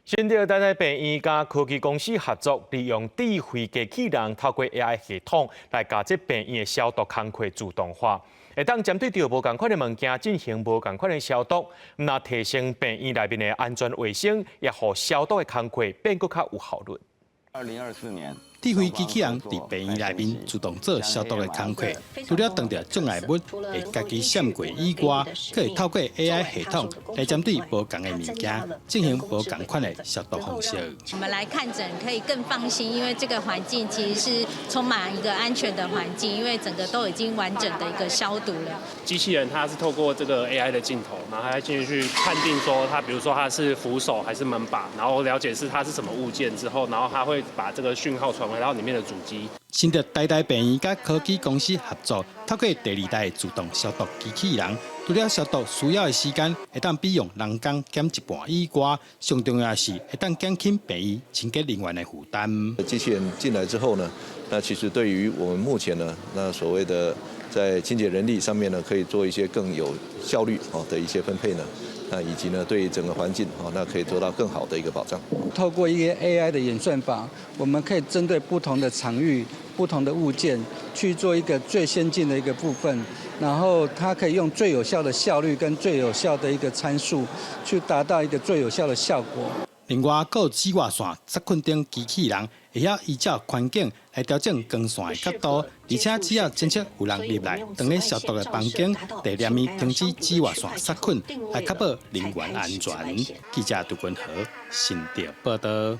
新竹台大病院甲科技公司合作，利用智慧机器人透过 AI 系统来加这病院的消毒工作自动化，会当针对着无共款的物件进行无共款的消毒，那提升病院内面的安全卫生，也互消毒的工作变更较有效率。2024年。智慧机器人伫病院内面自动做消毒的工作，除了碰到障碍物会家己闪过以外，可以透过 AI 系统来针对无同的物件进行无同款的消毒方式。我们来看诊可以更放心，因为这个环境其实是充满一个安全的环境，因为整个都已经完整的一个消毒了。机器人它是透过这个 AI 的镜头，然后它进去判定说它，比如说它是扶手还是门把，然后了解它是什么物件之后，然后它会把这个讯号传回到里面的主机。新竹台大病院甲科技公司合作，透过第二代自动消毒机器人，除了消毒需要的时间会当比用人工减一半以外，上重要的是会当减轻病院清洁人员的负担。机器人进来之后呢，那其实对于我们目前呢，那所谓的在清洁人力上面呢，可以做一些更有效率的一些分配呢。那以及呢，对整个环境那可以做到更好的一个保障。透过一些 AI 的演算法，我们可以针对不同的场域、不同的物件去做一个最先进的一个部分，然后它可以用最有效的效率跟最有效的一个参数，去达到一个最有效的效果。另外，还有紫外线杀菌等机器人，会晓依照环境来调整光线的角度，而且只要侦测有人入来，当咧消毒的房间，得连面停止紫外线杀菌，来确保人员安全。记者杜君和新竹报道。